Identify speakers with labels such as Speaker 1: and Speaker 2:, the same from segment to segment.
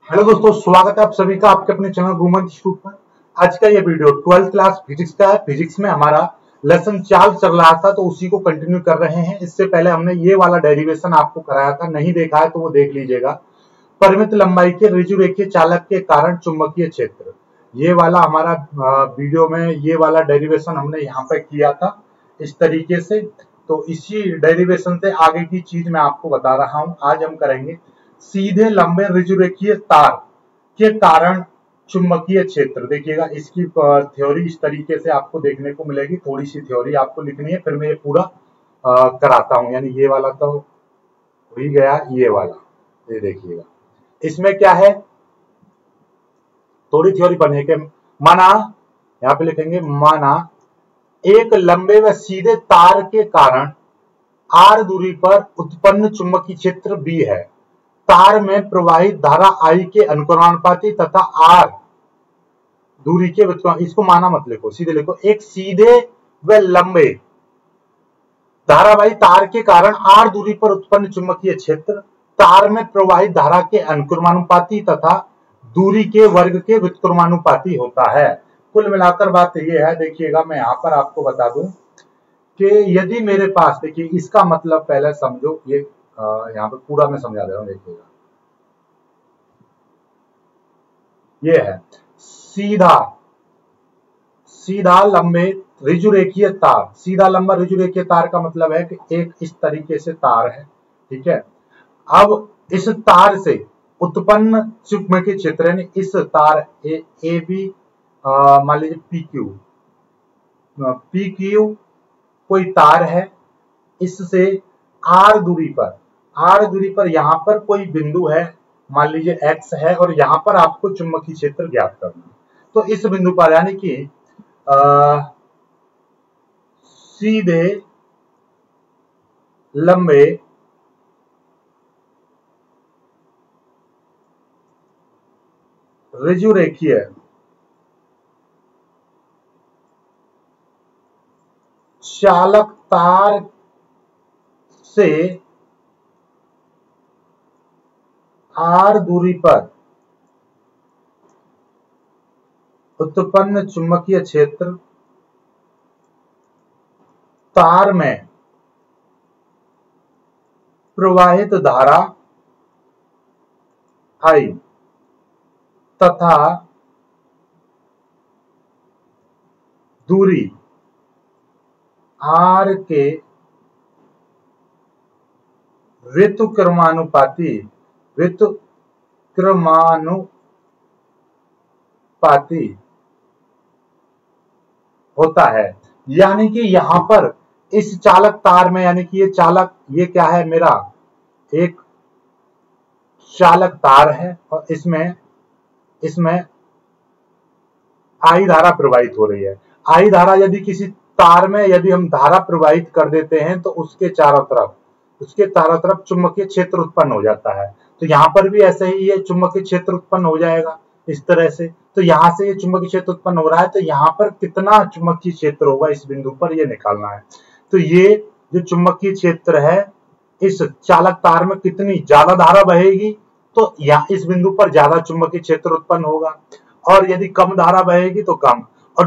Speaker 1: Hello दोस्तों, स्वागत है आप सभी का आपके अपने चैनल गुरुमंत्र इंस्टीट्यूट पर। आज का ये वीडियो 12th क्लास फिजिक्स का है। फिजिक्स में हमारा लेसन 4 चल रहा था, तो उसी को कंटिन्यू कर रहे हैं। इससे पहले हमने ये वाला डेरिवेशन आपको कराया था, नहीं देखा है तो वो देख लीजिएगा। परिमित लंबाई के ऋजुरेखीय चालक के कारण चुंबकीय क्षेत्र, ये वाला हमारा वीडियो में ये वाला डेरिवेशन हमने यहाँ पे किया था इस तरीके से। तो इसी डेरिवेशन से आगे की चीज मैं आपको बता रहा हूँ। आज हम करेंगे सीधे लंबे ऋजुरेखीय तार के कारण चुंबकीय क्षेत्र। देखिएगा, इसकी थ्योरी इस तरीके से आपको देखने को मिलेगी। थोड़ी सी थ्योरी आपको लिखनी है, फिर मैं ये पूरा कराता हूं। यानी ये वाला तो हो ही गया, ये वाला ये देखिएगा। इसमें क्या है, थोड़ी थ्योरी पढ़ने के माना, यहाँ पे लिखेंगे माना एक लंबे व सीधे तार के कारण r दूरी पर उत्पन्न चुंबकीय क्षेत्र B है। तार में प्रवाहित धारा I के अनुक्रमानुपाती तथा r दूरी के व्युत्क्रम, इसको माना मत लिखो, सीधे लिखो। एक सीधे व लंबे धारावाही तार के कारण r दूरी पर उत्पन्न चुंबकीय क्षेत्र तार में प्रवाहित धारा के अनुक्रमानुपाती तथा दूरी के वर्ग के व्युत्क्रमानुपाती होता है। कुल मिलाकर बात यह है, देखिएगा मैं यहां पर आपको बता दूं कि यदि मेरे पास, देखिए इसका मतलब पहले समझो, ये यहाँ पे पूरा मैं समझा दे रहा हूं। देखिएगा, ये है सीधा सीधा लंबे ऋजुरेखीय तार। सीधा लंबा ऋजुरेखीय तार का मतलब है कि एक इस तरीके से तार है, ठीक है। अब इस तार से उत्पन्न चुंबकीय क्षेत्र, यानी इस तार ए बी, मान लीजिए पी क्यू कोई तार है, इससे आर दूरी पर यहां पर कोई बिंदु है, मान लीजिए एक्स है, और यहां पर आपको चुंबकीय क्षेत्र ज्ञात करना है। तो इस बिंदु पर, यानी कि सीधे लंबे ऋजुरेखीय चालक तार से r दूरी पर उत्पन्न चुंबकीय क्षेत्र तार में प्रवाहित धारा I तथा दूरी r के व्युत्क्रमानुपाती होता है। यानी कि यहां पर इस चालक तार में, यानी कि ये चालक, ये क्या है, मेरा एक चालक तार है, और इसमें I धारा प्रवाहित हो रही है। I धारा यदि किसी तार में यदि हम धारा प्रवाहित कर देते हैं तो उसके चारों तरफ चुंबकीय क्षेत्र उत्पन्न हो जाता है। तो यहां पर भी ऐसे ही ये चुंबकीय क्षेत्र उत्पन्न हो जाएगा इस तरह से। तो यहां से ये चुंबकीय क्षेत्र उत्पन्न हो रहा है, तो यहां पर कितना चुंबकीय क्षेत्र होगा इस बिंदु पर, ये निकालना है। तो ये जो चुंबकीय क्षेत्र है, इस चालक तार में कितनी ज्यादा धारा बहेगी, तो यहाँ इस बिंदु पर ज्यादा चुंबकीय क्षेत्र उत्पन्न होगा, और यदि कम धारा बहेगी तो कम। और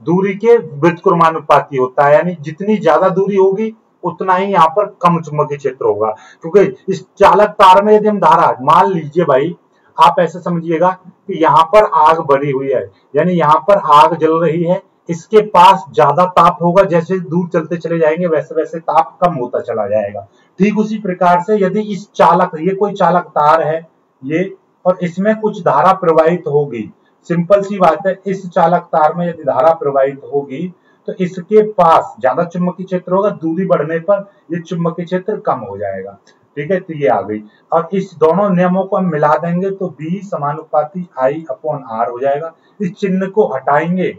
Speaker 1: दूरी के व्युत्क्रमानुपाती होता है, यानी जितनी ज्यादा दूरी होगी उतना ही यहाँ पर कम चुंबकीय क्षेत्र होगा। क्योंकि इस चालक तार में यदि हम धारा, मान लीजिए भाई, आप ऐसे समझिएगा कि यहाँ पर आग भरी हुई है, यानी यहाँ पर आग जल रही है, इसके पास ज्यादा ताप होगा, जैसे दूर चलते चले जाएंगे वैसे वैसे ताप कम होता चला जाएगा। ठीक उसी प्रकार से यदि इस चालक, ये कोई चालक तार है ये, और इसमें कुछ धारा प्रवाहित होगी, सिंपल सी बात है, इस चालक तार में यदि धारा प्रवाहित होगी तो इसके पास ज्यादा चुंबकीय क्षेत्र होगा, दूरी बढ़ने पर ये चुंबकीय क्षेत्र कम हो जाएगा। ठीक है, तो ये आ गई। और इस दोनों नियमों को हम मिला देंगे तो B समानुपाती I/R हो जाएगा। इस चिन्ह को हटाएंगे,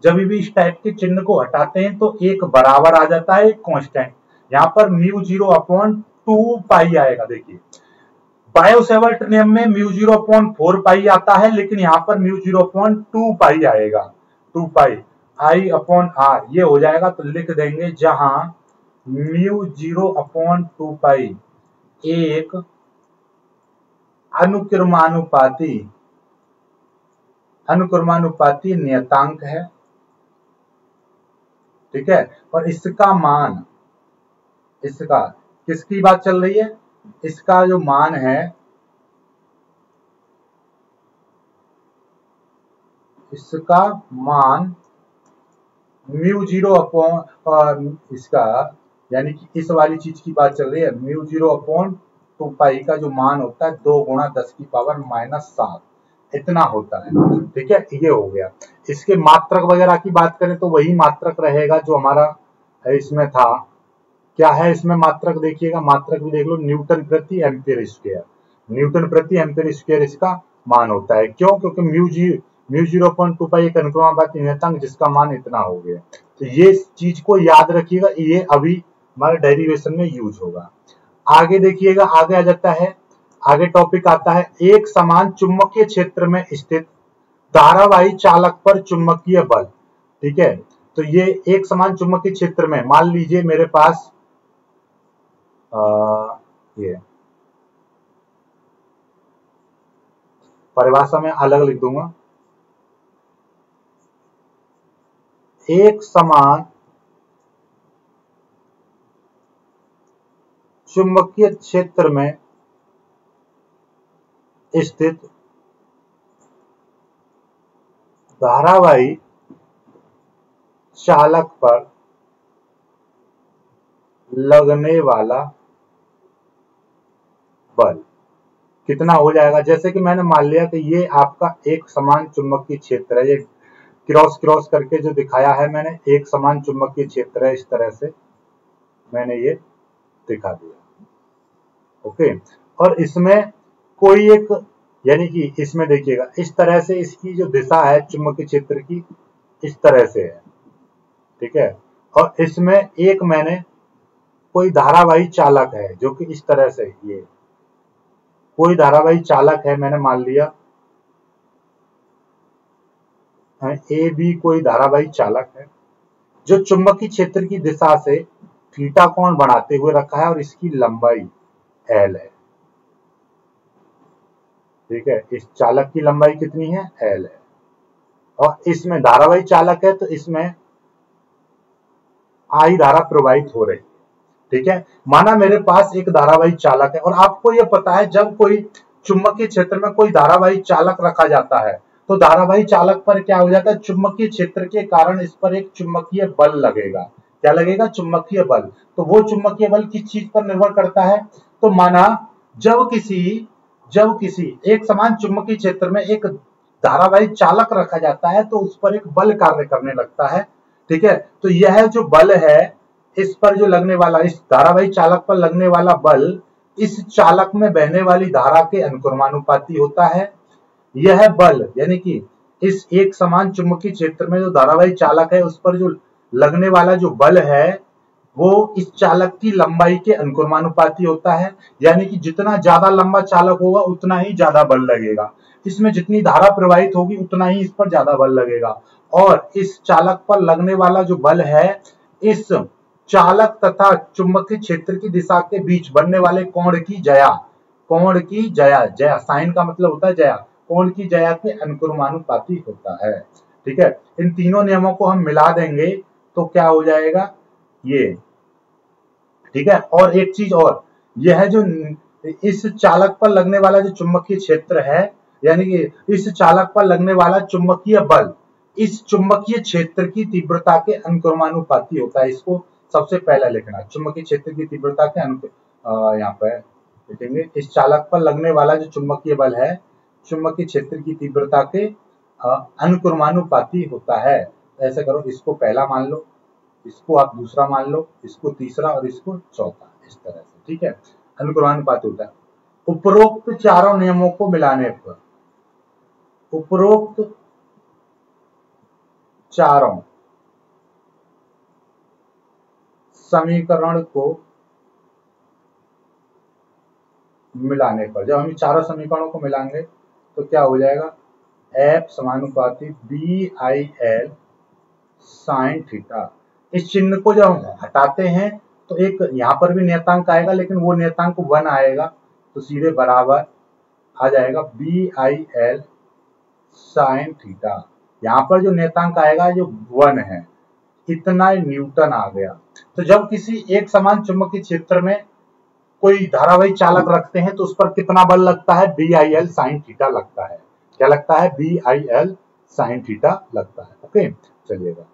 Speaker 1: जब भी इस टाइप के चिन्ह को हटाते हैं तो एक बराबर आ जाता है, एक कांस्टेंट। यहाँ पर μ0/2 आएगा। देखिए, बायो-सेवर्ट नियम में μ0/4 आता है, लेकिन यहाँ पर μ0/2 आएगा, 2 I/R ये हो जाएगा। तो लिख देंगे, जहां μ0/2 एक अनुक्रमानुपाती नियतांक है, ठीक है। और इसका मान, इसका किसकी बात चल रही है, इसका जो मान है, इसका मान μ0 इसका यानी कि इस वाली चीज की बात चल रही है, μ0/2π का जो मान होता है 2 × 10⁻⁷ इतना होता है, ठीक है। ये हो गया। इसके मात्रक वगैरह की बात करें तो वही मात्रक रहेगा जो हमारा इसमें था। क्या है इसमें मात्रक, देखिएगा मात्रक भी देख लो, न्यूटन प्रति एम्पीयर स्क्वायर। न्यूटन प्रति एम्पीयर स्क्वायर इसका मान होता है। क्यों? क्योंकि μ0/2π एक अनुक्रमानुपाती नियतांक जिसका मान इतना हो गया। तो ये चीज को याद रखिएगा, ये अभी हमारे डेरिवेशन में यूज होगा। आगे देखिएगा, आगे आ जाता है, आगे टॉपिक आता है एक समान चुंबकीय क्षेत्र में स्थित धारावाही चालक पर चुंबकीय बल, ठीक है। तो ये एक समान चुंबकीय क्षेत्र में, मान लीजिए मेरे पास ये परिभाषा में अलग लिख दूंगा, एक समान चुंबकीय क्षेत्र में स्थित धारावाही चालक पर लगने वाला बल कितना हो जाएगा। जैसे कि मैंने मान लिया कि ये आपका एक समान चुंबकीय क्षेत्र है, ये क्रॉस क्रॉस करके जो दिखाया है मैंने, एक समान चुंबकीय क्षेत्र है, इस तरह से मैंने ये दिखा दिया, ओके। और इसमें कोई एक, यानी कि इसमें देखिएगा इस तरह से इसकी जो दिशा है चुंबकीय क्षेत्र की इस तरह से है, ठीक है। और इसमें एक मैंने कोई धारावाही चालक है जो कि इस तरह से, ये कोई धारावाही चालक है, मैंने मान लिया ए बी कोई धारावाही चालक है जो चुंबकीय क्षेत्र की दिशा से थीटा कोण बनाते हुए रखा है और इसकी लंबाई एल है, ठीक है। इस चालक की लंबाई कितनी है, एल है। और इसमें धारावाही चालक है तो इसमें आई धारा प्रवाहित हो रही है, ठीक है। माना मेरे पास एक धारावाही चालक है और आपको यह पता है जब कोई चुंबकीय क्षेत्र में कोई धारावाही चालक रखा जाता है तो धारावाही चालक पर क्या हो जाता है, चुंबकीय क्षेत्र के कारण इस पर एक चुंबकीय बल लगेगा। क्या लगेगा, चुंबकीय बल। तो वो चुंबकीय बल किस चीज पर निर्भर करता है, तो माना जब किसी एक समान चुंबकीय क्षेत्र में एक धारावाही चालक रखा जाता है तो उस पर एक बल कार्य करने लगता है, ठीक है। तो यह जो बल है, इस पर जो लगने वाला, इस धारावाही चालक पर लगने वाला बल इस चालक में बहने वाली धारा के अनुक्रमानुपाती होता है। यह बल यानी कि इस एक समान चुंबकीय क्षेत्र में जो धारावाही चालक है उस पर जो लगने वाला जो बल है वो इस चालक की लंबाई के अनुक्रमानुपाती होता है। यानी कि जितना ज्यादा लंबा चालक होगा उतना ही ज्यादा बल लगेगा, इसमें जितनी धारा प्रवाहित होगी उतना ही इस पर ज्यादा बल लगेगा। और इस चालक पर लगने वाला जो बल है इस चालक तथा चुंबकीय क्षेत्र की दिशा के बीच बनने वाले कोण की जया साइन का मतलब होता है जया, कोण की जया के अनुक्रमानुपाती होता है, ठीक है। इन तीनों नियमों को हम मिला देंगे तो क्या हो जाएगा ये, ठीक है। और एक चीज और, यह जो इस चालक पर लगने वाला जो चुंबकीय क्षेत्र है, यानी कि इस चालक पर लगने वाला चुंबकीय बल इस चुंबकीय क्षेत्र की तीव्रता के अनुक्रमानुपाती होता है। इसको सबसे पहले लिखना, चुंबकीय क्षेत्र की तीव्रता के यहाँ पे लिखेंगे, इस चालक पर लगने वाला जो चुंबकीय बल है चुंबकीय क्षेत्र की तीव्रता के अनुक्रमानुपाती होता है। ऐसे करो, इसको पहला मान लो, इसको आप दूसरा मान लो, इसको तीसरा और इसको चौथा, इस तरह से, ठीक है। अनुक्रमानुपाती होता है। उपरोक्त चारों नियमों को मिलाने पर, उपरोक्त चारों समीकरण को मिलाने पर, जब हम चारों समीकरणों को मिलाएंगे तो क्या हो जाएगा, F समानुपाती BIL साइन थीटा। इस चिन्ह को जब हम हटाते हैं तो एक यहाँ पर भी नियतांक आएगा लेकिन वो नियतांक 1 आएगा, तो सीधे बराबर आ जाएगा BIL साइन थीटा। यहाँ पर जो नियतांक आएगा जो 1 है, इतना न्यूटन आ गया। तो जब किसी एक समान चुंबकीय क्षेत्र में कोई धारावाही चालक रखते हैं तो उस पर कितना बल लगता है? BIL साइन थीटा लगता है। क्या लगता है? BIL साइन थीटा लगता है। ओके, चलिएगा,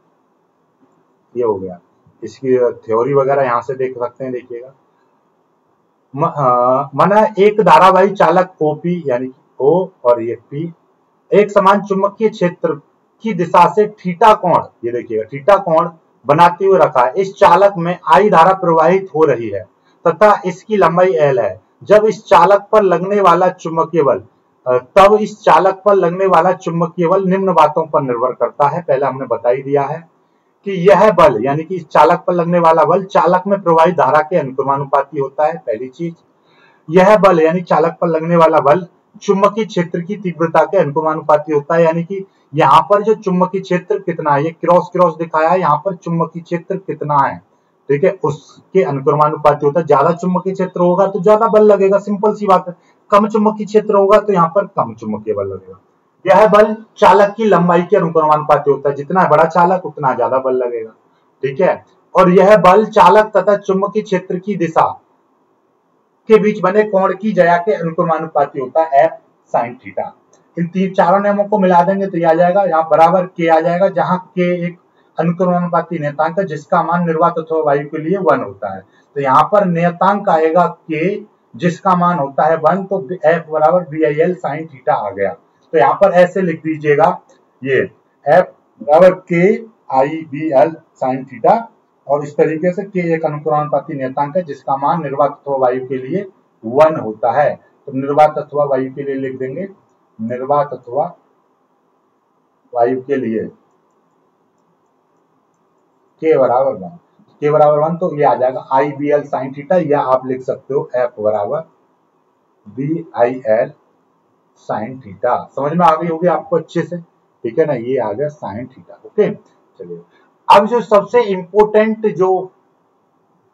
Speaker 1: ये हो गया। इसकी थ्योरी वगैरह यहां से देख सकते हैं, देखिएगा। माना एक धारावाही चालक OP यानी कि O और ये P एक समान चुंबकीय क्षेत्र की दिशा से थीटा कोण, ये देखिएगा थीटा कोण बनाते हुए रखा है। इस चालक में I धारा प्रवाहित हो रही है तथा इसकी लंबाई L है। जब इस चालक पर लगने वाला चुंबकीय बल तब इस चालक पर लगने वाला चुंबकीय बल निम्न बातों पर निर्भर करता है। पहले हमने बता ही दिया है कि यह बल यानी कि इस चालक पर लगने वाला बल चालक में प्रवाहित धारा के अनुक्रमानुपाती होता है, पहली चीज। यह बल यानी चालक पर लगने वाला बल चुंबकीय क्षेत्र की तीव्रता के अनुक्रमानुपाती होता है, यानी कि यहाँ पर जो चुंबकीय क्षेत्र कितना है, ये क्रॉस क्रॉस दिखाया है, यहाँ पर चुंबकीय क्षेत्र कितना है, ठीक है, उसके अनुक्रमानुपाती होता है। ज्यादा चुंबकीय क्षेत्र होगा तो ज्यादा बल लगेगा, सिंपल सी बात है। कम चुंबकीय क्षेत्र होगा तो यहाँ पर कम चुंबकीय बल लगेगा। यह बल चालक की लंबाई के अनुक्रमानुपाती होता है, जितना बड़ा चालक उतना ज्यादा बल लगेगा, ठीक है। और यह बल चालक तथा चुंबकीय क्षेत्र की दिशा के बीच बने कोण की ज्या के अनुक्रमानुपाती होता है, F साइन थीटा। इन चारों नियमों को मिला देंगे तो ये आ जाएगा, यहाँ बराबर K आ जाएगा, जहां K एक अनुक्रमानुपाती नियतांक है जिसका मान निर्वात अथवा वायु के लिए 1 होता है। तो यहाँ पर नियतांक आएगा K जिसका मान होता है 1, तो F बराबर BIL साइन थीटा आ गया। तो यहाँ पर ऐसे लिख दीजिएगा, ये F बराबर K IBL साइन थीटा, और इस तरीके से K एक अनुक्रमानुपाती नियतांक है जिसका मान निर्वात अथवा वायु के लिए 1 होता है। तो निर्वात अथवा वायु के लिए लिख देंगे, निर्वात अथवा वायु के लिए K बराबर 1, K बराबर 1, तो ये आ जाएगा IBL साइन थीटा, या आप लिख सकते हो F बराबर BIL साइन थीटा। समझ में आ गई होगी आपको अच्छे से, ठीक है ना, ये आ गया साइन थीटा। ओके, चलिए अब जो सबसे इंपोर्टेंट जो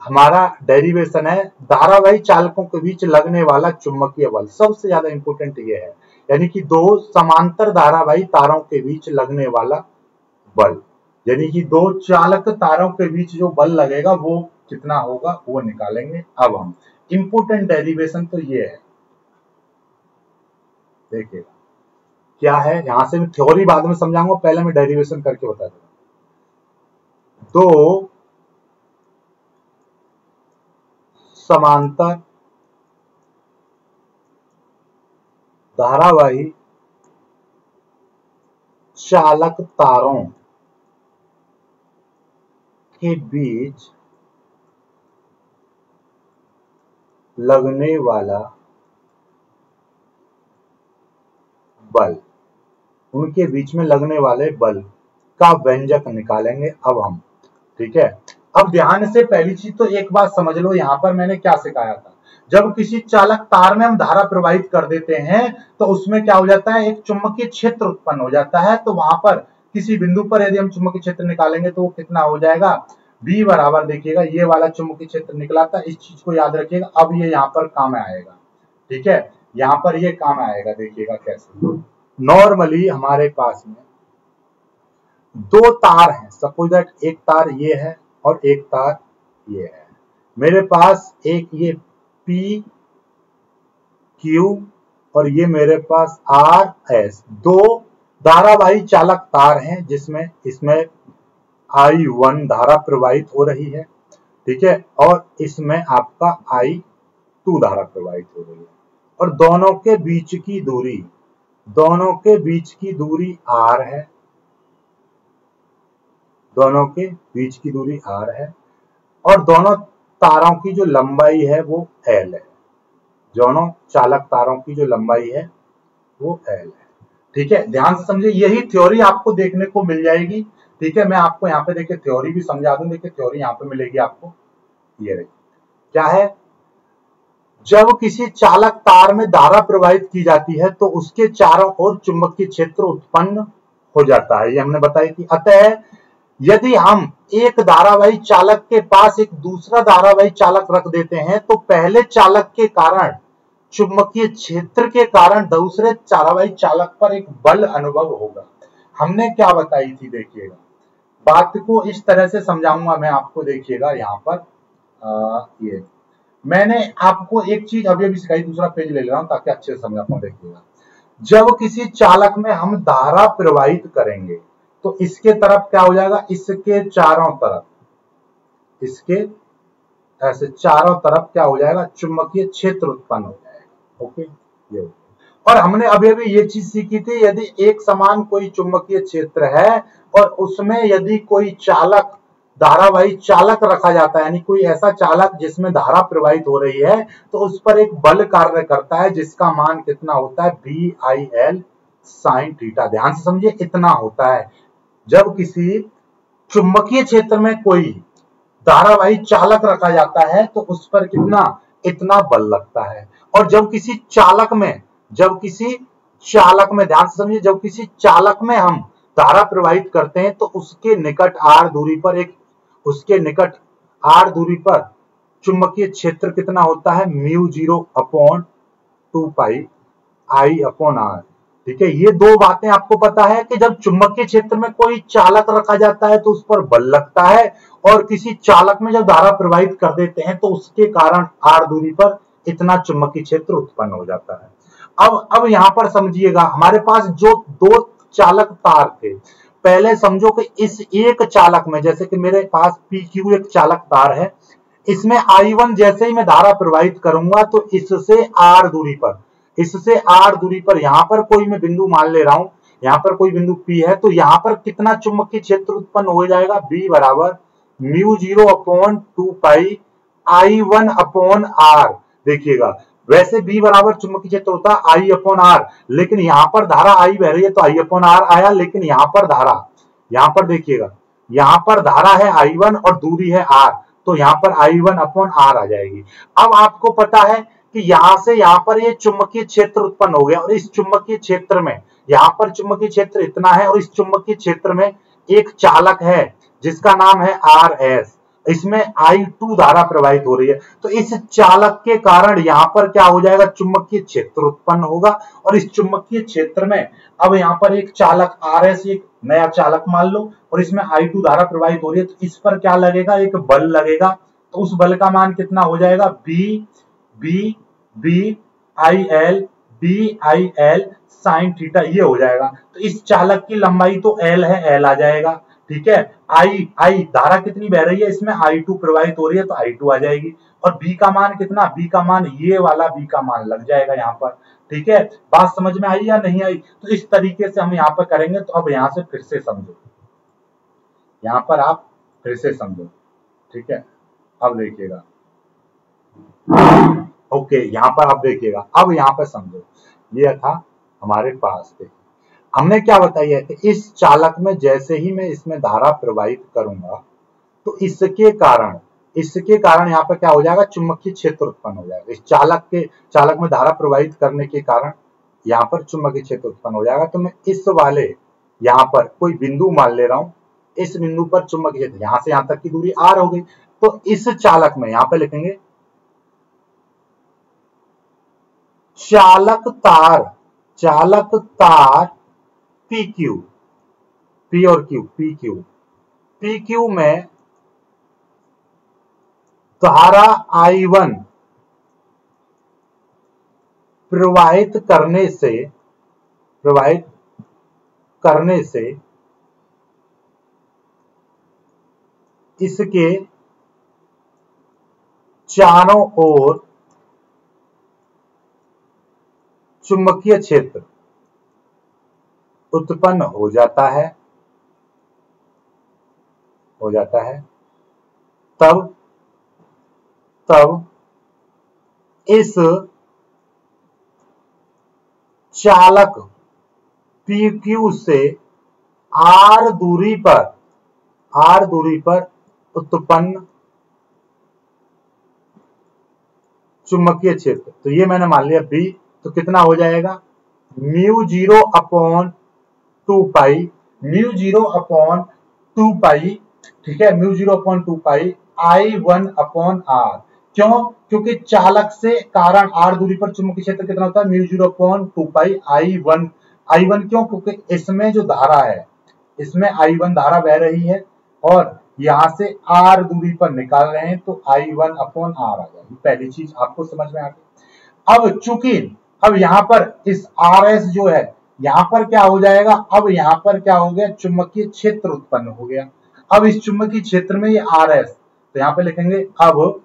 Speaker 1: हमारा डेरिवेशन है, धारावाही चालकों के बीच लगने वाला चुंबकीय बल, सबसे ज्यादा इंपोर्टेंट ये है, यानी कि दो समांतर धारावाही तारों के बीच लगने वाला बल, यानी कि दो चालक तारों के बीच जो बल लगेगा वो कितना होगा वो निकालेंगे। अब हम इंपोर्टेंट डेरिवेशन तो ये है, देखिएगा क्या है, यहां से मैं थ्योरी बाद में समझाऊंगा, पहले मैं डेरिवेशन करके बता दूंगा। दो समांतर धारावाही चालक तारों के बीच लगने वाला बल, उनके बीच में लगने वाले बल का व्यंजक निकालेंगे अब हम, ठीक है। अब ध्यान से पहली चीज तो एक बात समझ लो, यहां पर मैंने क्या सिखाया था, जब किसी चालक तार में हम धारा प्रवाहित कर देते हैं तो उसमें क्या हो जाता है, एक चुंबकीय क्षेत्र उत्पन्न हो जाता है। तो वहां पर किसी बिंदु पर यदि हम चुंबकीय क्षेत्र निकालेंगे तो वो कितना हो जाएगा, B बराबर, देखिएगा ये वाला चुंबकीय क्षेत्र निकला था, इस चीज को याद रखिएगा। अब ये यहाँ पर काम आएगा, ठीक है, यहाँ पर ये काम आएगा, देखिएगा कैसे। नॉर्मली हमारे पास में दो तार हैं, सपोज दैट एक तार ये है और एक तार ये है, मेरे पास एक ये P Q और ये मेरे पास R S, दो धारावाही चालक तार हैं जिसमें इसमें I1 धारा प्रवाहित हो रही है, ठीक है, और इसमें आपका I2 धारा प्रवाहित हो रही है, और दोनों के बीच की दूरी, दोनों के बीच की दूरी R है, दोनों के बीच की दूरी R है, और दोनों तारों की जो लंबाई है वो L है, दोनों चालक तारों की जो लंबाई है वो L है, ठीक है। ध्यान से समझिए, यही थ्योरी आपको देखने को मिल जाएगी, ठीक है। मैं आपको यहाँ पे देखिए थ्योरी भी समझा दूं, देखिए थ्योरी यहाँ पे मिलेगी आपको, ये रही, क्या है, जब किसी चालक तार में धारा प्रवाहित की जाती है तो उसके चारों ओर चुंबकीय क्षेत्र उत्पन्न हो जाता है, ये हमने बताई थी। अतः यदि हम एक धारावाही चालक के पास एक दूसरा धारावाही चालक रख देते हैं तो पहले चालक के कारण चुंबकीय क्षेत्र के कारण दूसरे धारावाही चालक पर एक बल अनुभव होगा। हमने क्या बताई थी, देखिएगा बात को इस तरह से समझाऊंगा मैं आपको। देखिएगा यहाँ पर ये मैंने आपको एक चीज अभी अभी सिखाई, दूसरा पेज ले रहा हूं ताकि अच्छे से समझा पाऊं। देखिएगा जब किसी चालक में हम धारा प्रवाहित करेंगे तो इसके तरफ क्या हो जाएगा, इसके चारों तरफ, इसके ऐसे चारों तरफ क्या हो जाएगा, चुंबकीय क्षेत्र उत्पन्न हो जाएगा। ओके, ये और हमने अभी अभी ये चीज सीखी थी, यदि एक समान कोई चुंबकीय क्षेत्र है और उसमें यदि कोई चालक, धारावाही चालक रखा जाता है, यानी कोई ऐसा चालक जिसमें धारा प्रवाहित हो रही है, तो उस पर एक बल कार्य करता है जिसका मान कितना होता है, BIL sin थीटा। ध्यान से समझिए, इतना होता है। जब किसी चुंबकीय क्षेत्र में कोई धारावाही चालक रखा जाता है तो उस पर कितना, इतना बल लगता है। और जब किसी चालक में, ध्यान से समझिए, जब किसी चालक में हम धारा प्रवाहित करते हैं तो उसके निकट r दूरी पर चुंबकीय क्षेत्र कितना होता है, μ0/2π I/r। ठीक है, ये दो बातें आपको पता है कि जब चुंबकीय क्षेत्र में कोई चालक रखा जाता है तो उस पर बल लगता है, और किसी चालक में जब धारा प्रवाहित कर देते हैं तो उसके कारण r दूरी पर इतना चुंबकीय क्षेत्र उत्पन्न हो जाता है। अब यहां पर समझिएगा, हमारे पास जो दो चालक तार थे, पहले समझो कि इस एक चालक में, जैसे कि मेरे पास PQ एक चालक तार है, इसमें I1 जैसे ही मैं धारा प्रवाहित करूंगा तो इससे r दूरी पर यहां पर कोई मैं बिंदु मान ले रहा हूं, यहां पर कोई बिंदु P है, तो यहां पर कितना चुंबकीय क्षेत्र उत्पन्न हो जाएगा, B बराबर μ0/2π I1/r। देखिएगा वैसे B बराबर चुंबकीय क्षेत्र होता है I/r, लेकिन यहां पर धारा I बह रही है तो I/r आया, लेकिन यहां पर देखिएगा, यहां पर धारा है I1 और दूरी है r, तो यहां पर I1/r आ जाएगी। अब आपको पता है कि यहां से यहां पर ये चुंबकीय क्षेत्र उत्पन्न हो गया, और इस चुंबकीय क्षेत्र में, यहां पर चुंबकीय क्षेत्र इतना है, और इस चुंबकीय क्षेत्र में एक चालक है जिसका नाम है RS, इसमें I2 धारा प्रवाहित हो रही है, तो इस चालक के कारण यहां पर क्या हो जाएगा, चुंबकीय क्षेत्र उत्पन्न होगा। और इस चुंबकीय क्षेत्र में अब यहां पर एक चालक RS, एक नया चालक मान लो, और इसमें I2 धारा प्रवाहित हो रही है, तो इस पर क्या लगेगा, एक बल लगेगा, तो उस बल का मान कितना हो जाएगा, BIL sin थीटा, ये हो जाएगा। तो इस चालक की लंबाई तो L है, L आ जाएगा। ठीक है, I धारा कितनी बह रही है, इसमें I2 प्रवाहित हो रही है तो I2 आ जाएगी। और B का मान कितना, B का मान, ये वाला B का मान लग जाएगा यहाँ पर। ठीक है, बात समझ में आई या नहीं आई? तो इस तरीके से हम यहाँ पर करेंगे। तो अब यहाँ से फिर से समझो, यहाँ पर आप फिर से समझो। ठीक है, अब देखिएगा, ओके, यहाँ पर आप देखिएगा, अब यहाँ पर समझो, ये था हमारे पास। हमने क्या बताया कि इस चालक में जैसे ही मैं इसमें धारा प्रवाहित करूंगा तो इसके कारण यहाँ पर क्या हो जाएगा, चुंबकीय क्षेत्र उत्पन्न हो जाएगा। इस चालक में धारा प्रवाहित करने के कारण यहाँ पर चुंबकीय क्षेत्र उत्पन्न हो जाएगा। तो मैं इस वाले यहाँ पर कोई बिंदु मान ले रहा हूं, इस बिंदु पर चुंबकीय क्षेत्र, यहां से यहां तक की दूरी r हो गई, तो इस चालक में यहां पर लिखेंगे चालक तार PQ, P और Q, PQ में धारा I1 प्रवाहित करने से इसके चारों ओर चुंबकीय क्षेत्र उत्पन्न हो जाता है, तब इस चालक PQ से r दूरी पर उत्पन्न चुंबकीय क्षेत्र, तो ये मैंने मान लिया B, तो कितना हो जाएगा, μ0/2π, ठीक है, μ0/2π I1/r, क्यों? क्योंकि चालक से कारण r दूरी पर चुंबकीय क्षेत्र कितना होता है, μ0/2π I1। I1 क्यों? क्योंकि इसमें जो धारा है, इसमें I1 धारा बह रही है और यहां से r दूरी पर निकाल रहे हैं, तो I1/r आ जाएगी। पहली चीज आपको समझ में आ गई। अब चूंकि अब यहां पर इस RS जो है, यहां पर क्या हो जाएगा, अब यहां पर क्या हो गया, चुंबकीय क्षेत्र उत्पन्न हो गया। अब इस चुंबकीय क्षेत्र में ये RS, तो यहां पे लिखेंगे अब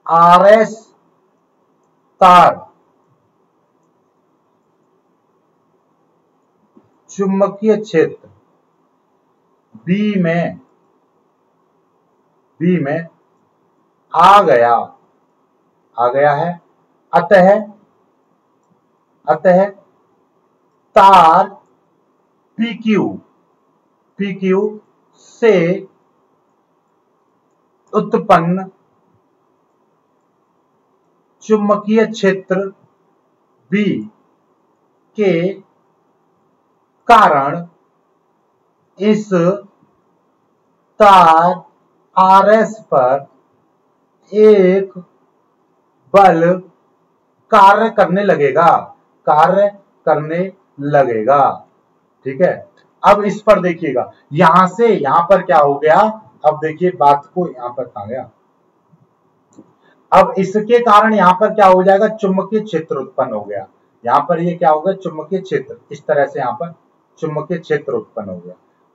Speaker 1: RS तार चुंबकीय क्षेत्र B में आ गया है। अतः तार PQ से उत्पन्न चुंबकीय क्षेत्र B के कारण इस तार RS पर एक बल कार्य करने लगेगा। ठीक है, अब इस पर देखिएगा, यहां से यहां पर क्या हो गया, अब देखिए बात को यहां पर आ गया। अब इसके कारण यहां पर क्या हो जाएगा, चुंबकीय क्षेत्र उत्पन्न हो गया। यहां पर ये क्या होगा, चुंबकीय क्षेत्र, इस तरह से यहां पर चुंबकीय क्षेत्र उत्पन्न हो गया।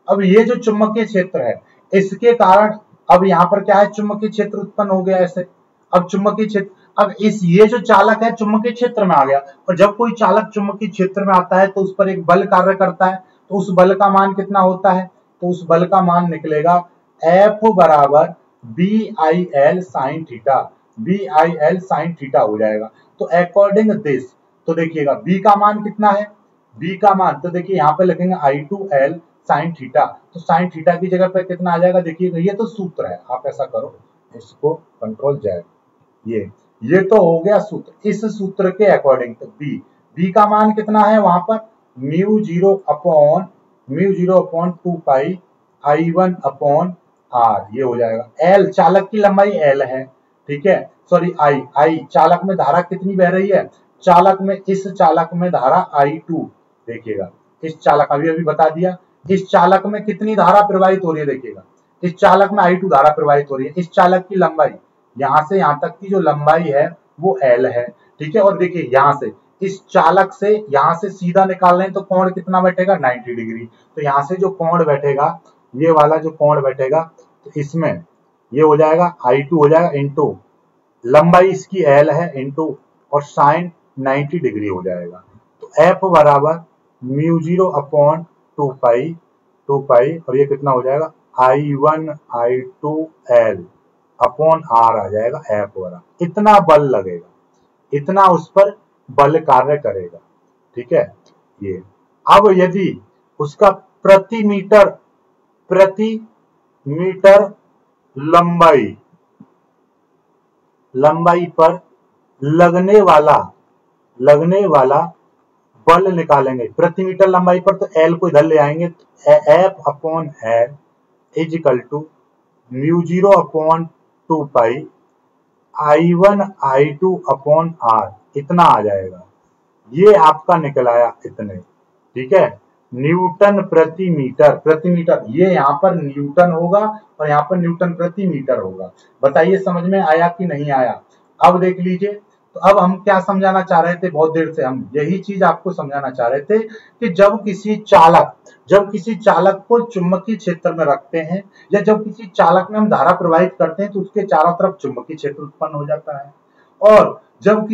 Speaker 1: अब ये जो चुंबकीय क्षेत्र है, इसके कारण अब यहां पर क्या है, चुंबकीय क्षेत्र उत्पन्न हो गया ऐसे। अब चुंबकीय क्षेत्र, अब ये जो चालक है चुंबकीय क्षेत्र में आ गया, और जब कोई चालक चुंबकीय क्षेत्र में आता है तो उस पर एक बल कार्य करता है, तो उस बल का मान कितना होता है, तो उस बल का मान निकलेगा F बराबर BIL sin theta, BIL sin theta हो जाएगा। तो अकॉर्डिंग दिस, तो देखिएगा B का मान कितना है, B का मान तो देखिए यहाँ पे लिखेंगे I2L sin थीटा, तो sin थीटा की जगह पे कितना आ जाएगा, देखिएगा ये तो सूत्र है, आप ऐसा करो इसको कंट्रोल जाएगा, ये तो हो गया सूत्र। इस सूत्र के अकॉर्डिंग तो B का मान कितना है वहां पर, μ0/2π I1/r, ये हो जाएगा। L चालक की लंबाई L है, ठीक है, सॉरी I चालक में धारा कितनी बह रही है, इस चालक में धारा I2, देखिएगा इस चालक, अभी बता दिया, इस चालक में कितनी धारा प्रवाहित हो रही है, देखिएगा इस चालक में I2 धारा प्रवाहित हो रही है। इस चालक की लंबाई यहां से यहां तक की जो लंबाई है वो L है, ठीक है। और देखिए यहां से इस चालक से यहां से सीधा निकाल रहे हैं तो कोण कितना बैठेगा, 90 डिग्री। तो यहां से जो कोण बैठेगा, ये वाला जो कोण बैठेगा, तो इसमें ये हो जाएगा I2 हो जाएगा इंटू लंबाई इसकी L है इंटू और साइन 90 डिग्री हो जाएगा। तो F बराबर μ0/2π और ये कितना हो जाएगा I1/I2L अपॉन R आ जाएगा F बराबर, इतना बल लगेगा, इतना उस पर बल कार्य करेगा, ठीक है। ये अब यदि उसका प्रति मीटर लंबाई पर लगने वाला बल निकालेंगे, प्रति मीटर लंबाई पर, तो L को इधर ले आएंगे, F/L is equal to μ0/2π I1/I2/R, इतना आ जाएगा। ये आपका निकल आया इतने, ठीक है, न्यूटन प्रति मीटर, ये यहाँ पर न्यूटन होगा और यहाँ पर न्यूटन प्रति मीटर होगा। बताइए समझ में आया कि नहीं आया। अब देख लीजिए, तो अब हम क्या समझाना चाह रहे थे, बहुत देर से हम यही चीज आपको समझाना चाह रहे थे कि जब किसी चालक को चुंबकीय क्षेत्र में रखते हैं या जब किसी चालक में हम धारा प्रवाहित करते हैं तो उसके चारों तरफ चुंबकीय क्षेत्र उत्पन्न हो जाता है। और जब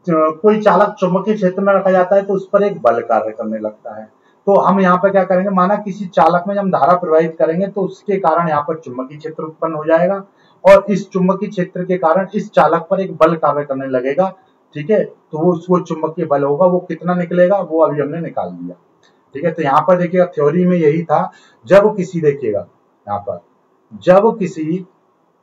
Speaker 1: कोई चालक चुंबकीय क्षेत्र में रखा जाता है तो उस पर एक बल कार्य करने लगता है। तो हम यहाँ पर क्या करेंगे, माना किसी चालक में जब हम धारा प्रवाहित करेंगे तो उसके कारण यहाँ पर चुंबकीय क्षेत्र उत्पन्न हो जाएगा और इस चुंबकीय क्षेत्र के कारण इस चालक पर एक बल कार्य करने लगेगा, ठीक है। तो वो चुंबकीय बल होगा, वो कितना निकलेगा वो अभी हमने निकाल दिया, ठीक है। तो यहाँ पर देखिएगा थ्योरी में यही था, जब किसी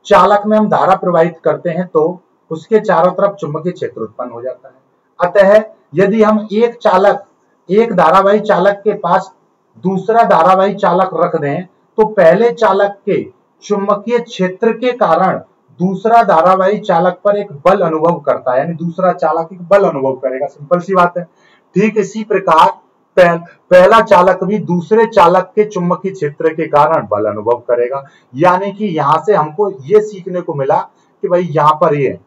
Speaker 1: चालक में हम धारा प्रवाहित करते हैं तो उसके चारों तरफ चुंबकीय क्षेत्र उत्पन्न हो जाता है। अतः यदि हम एक धारावाही चालक के पास दूसरा धारावाही चालक रख दें तो पहले चालक के चुंबकीय क्षेत्र के कारण दूसरा धारावाही चालक पर एक बल अनुभव करता है, यानी दूसरा चालक एक बल अनुभव करेगा। सिंपल सी बात है। ठीक इसी प्रकार पहला चालक भी दूसरे चालक के चुंबकीय क्षेत्र के कारण बल अनुभव करेगा। यानी कि यहां से हमको ये सीखने को मिला कि भाई यहां पर ये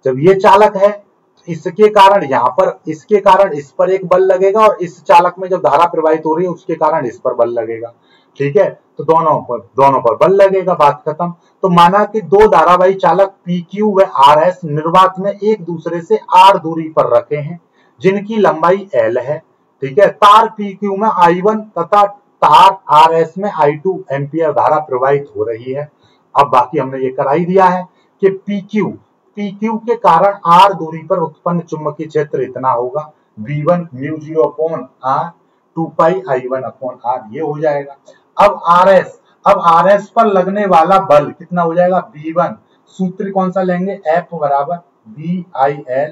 Speaker 1: जब ये चालक है इसके कारण यहां पर इसके कारण इस पर एक बल लगेगा और इस चालक में जब धारा प्रवाहित हो रही है उसके कारण इस पर बल लगेगा। ठीक है, तो दोनों पर बल लगेगा, बात खत्म। तो माना कि दो धारावाही चालक PQ व RS निर्वात में एक दूसरे से R दूरी पर रखे हैं जिनकी लंबाई L है। ठीक है, तार PQ में I1 तथा तार RS में I2 एम्पियर धारा प्रवाहित हो रही है। अब बाकी हमने ये करा ही दिया है कि PQ के कारण R दूरी पर उत्पन्न चुंबकीय क्षेत्र इतना होगा, V1 μ0 अपॉन R 2 पाई I1 अपॉन R, ये हो जाएगा। अब RS पर लगने वाला बल कितना हो जाएगा, V1, सूत्र कौन सा लेंगे, F बराबर VIL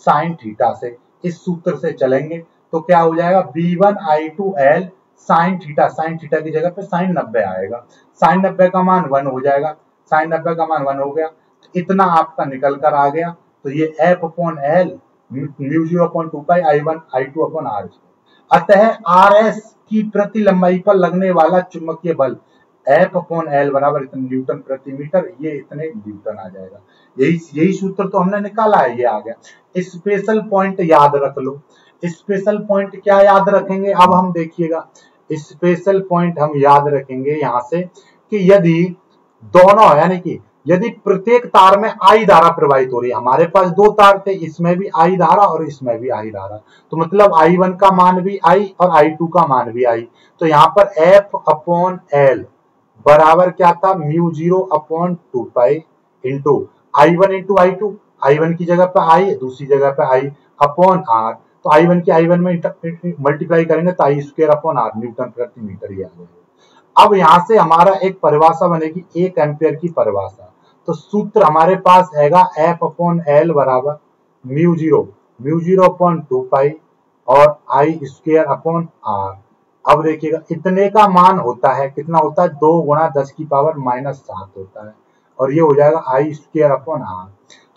Speaker 1: साइन थीटा से, इस सूत्र से चलेंगे तो क्या हो जाएगा, V1 I2L साइन थीटा की जगह पे साइन 90 आएगा, साइन 90 का मान 1 हो जाएगा, साइन 90 का मान 1 हो गया, तो इतना आपका निकल कर आ गया। तो ये F अपॉन L μ0 अपॉन 2 पाई I1 I2 अपॉन R। अतः RS की प्रति लंबाई पर लगने वाला चुंबकीय बल F अपॉन L बराबर इतने न्यूटन प्रति मीटर, ये इतने न्यूटन आ जाएगा। यही सूत्र तो हमने निकाला है, ये आ गया। स्पेशल पॉइंट याद रख लो। स्पेशल पॉइंट क्या याद रखेंगे, अब हम देखिएगा स्पेशल पॉइंट हम याद रखेंगे यहां से कि यदि दोनों यानी कि यदि प्रत्येक तार में I धारा प्रवाहित हो रही है, हमारे पास दो तार थे, इसमें भी I धारा और इसमें भी I धारा, तो मतलब I1 का मान भी I और I2 का मान भी I, तो यहाँ पर F अपॉन L बराबर क्या था, μ0 upon 2 pi into I1 into I2, I1 की जगह पे I, दूसरी जगह पे I अपॉन R, तो I1 की I1 में मल्टीप्लाई करेंगे तो I square upon R Newton प्रति मीटर ये आ जाएगा। अब यहां से हमारा एक परिभाषा बनेगी 1 एम्पियर की परिभाषा, तो सूत्र हमारे पास हैगा F अपॉन L बराबर μ0 अपॉन 2 पाई और I स्क्वायर अपॉन R। अब देखिएगा इतने का मान होता है, कितना होता है, 2 गुणा 10 की पावर -7 होता है, और ये हो जाएगा I स्क्वायर अपॉन R।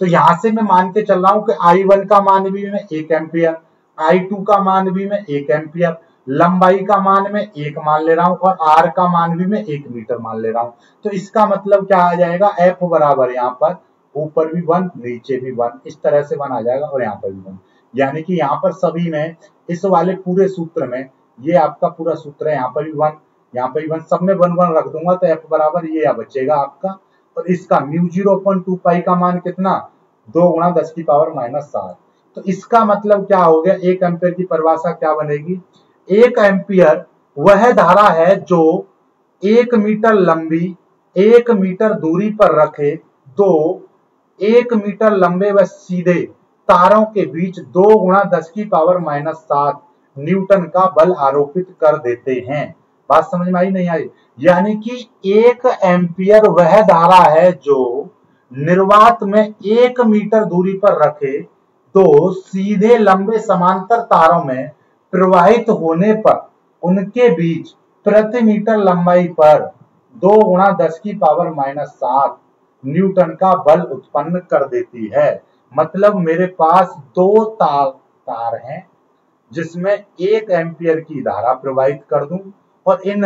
Speaker 1: तो यहां से मैं मान के चल रहा हूं कि I1 का मान भी मैं 1 एम्पियर, I2 का मान भी मैं 1 एम्पियर, लंबाई का मान में 1 मान ले रहा हूं और R का मान भी मैं 1 मीटर मान ले रहा हूं। तो इसका मतलब क्या आ जाएगा, F बराबर यहाँ पर ऊपर भी 1 नीचे भी 1, इस तरह से 1 आ जाएगा और यहाँ पर भी 1, यानी कि यहाँ पर सभी में इस वाले पूरे सूत्र में ये आपका पूरा सूत्र है, यहाँ पर भी 1 यहाँ पर भी 1, सब में 1 1 रख दूंगा तो F बराबर ये बचेगा आपका, और इसका μ0 अपॉन 2 पाई का मान कितना, 2 गुणा 10 की पावर -7। तो इसका मतलब क्या हो गया, 1 एम्पियर की परिभाषा क्या बनेगी, 1 एम्पियर वह धारा है जो 1 मीटर लंबी 1 मीटर दूरी पर रखे दो 1 मीटर लंबे व सीधे तारों के बीच 2 गुणा 10 की पावर -7 न्यूटन का बल आरोपित कर देते हैं। बात समझ में आई नहीं आई, यानी कि 1 एम्पियर वह धारा है जो निर्वात में 1 मीटर दूरी पर रखे दो सीधे लंबे समांतर तारों में प्रवाहित होने पर उनके बीच प्रति मीटर लंबाई पर 2 गुणा 10 की पावर -7 न्यूटन का बल उत्पन्न कर देती है। मतलब मेरे पास दो तार हैं जिसमें 1 एम्पियर की धारा प्रवाहित कर दूं और इन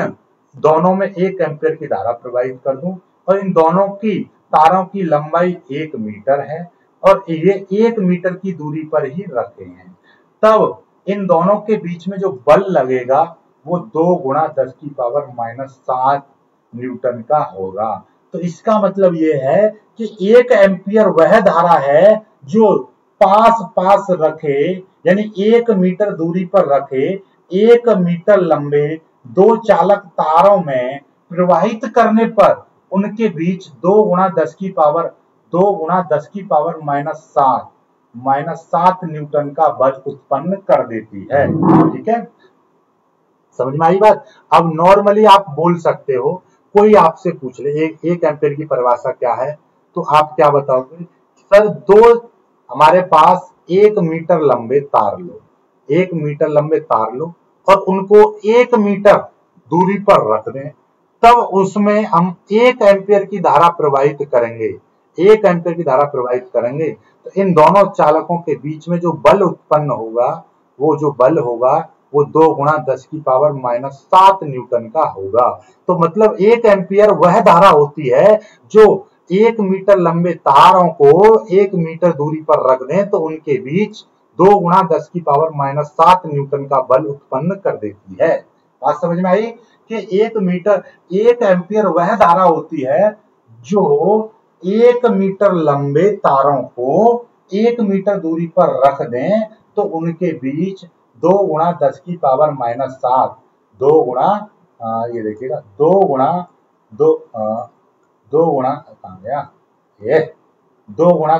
Speaker 1: दोनों में 1 एम्पियर की धारा प्रवाहित कर दूं और इन दोनों की तारों की लंबाई 1 मीटर है और ये 1 मीटर की दूरी पर ही रखे हैं, तब इन दोनों के बीच में जो बल लगेगा वो 2 गुणा 10 की पावर -7 न्यूटन का होगा। तो इसका मतलब ये है कि 1 एम्पियर वह धारा है जो पास रखे यानी 1 मीटर दूरी पर रखे 1 मीटर लंबे दो चालक तारों में प्रवाहित करने पर उनके बीच 2 गुणा 10 की पावर -7 न्यूटन का बल उत्पन्न कर देती है। ठीक है, समझ में आई बात। अब नॉर्मली आप बोल सकते हो, कोई आपसे पूछ ले 1 एम्पियर की परिभाषा क्या है, तो आप क्या बताओगे, सर दो हमारे पास 1 मीटर लंबे तार लो, 1 मीटर लंबे तार लो और उनको 1 मीटर दूरी पर रख दें, तब उसमें हम 1 एम्पियर की धारा प्रवाहित करेंगे, 1 एम्पियर की धारा प्रवाहित करेंगे, तो इन दोनों चालकों के बीच में जो बल उत्पन्न होगा, वो जो बल होगा वो 2 × 10⁻⁷ न्यूटन का होगा। तो मतलब 1 एम्पियर वह धारा होती है जो 1 मीटर लंबे तारों को 1 मीटर दूरी पर रख दें तो उनके बीच 2 × 10⁻⁷ न्यूटन का बल उत्पन्न कर देती है। बात समझ में आई कि 1 एम्पियर वह धारा होती है जो 1 मीटर लंबे तारों को 1 मीटर दूरी पर रख दें तो उनके बीच 2 × 10⁻⁷, 2 गुणा ये देखिएगा 2 ×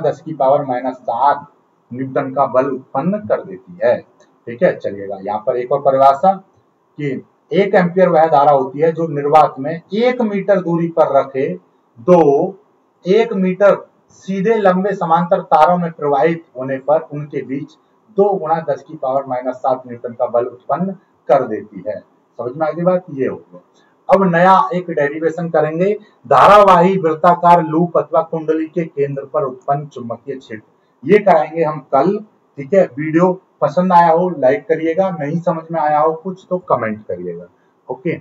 Speaker 1: 10⁻⁷ न्यूटन का बल उत्पन्न कर देती है। ठीक है, चलिएगा यहाँ पर एक और परिभाषा कि 1 एम्पियर वह धारा होती है जो निर्वात में 1 मीटर दूरी पर रखे 1 मीटर सीधे लंबे समांतर तारों में प्रवाहित होने पर उनके बीच 2 × 10⁻⁷ न्यूटन का बल उत्पन्न कर देती है। समझ में आगे बात, ये हो गया। अब नया एक डेरिवेशन करेंगे, धारावाही वृत्ताकार लूप अथवा कुंडली के केंद्र पर उत्पन्न चुंबकीय क्षेत्र। ये कराएंगे हम कल। ठीक है, वीडियो पसंद आया हो लाइक करिएगा, नहीं समझ में आया हो कुछ तो कमेंट करिएगा। ओके।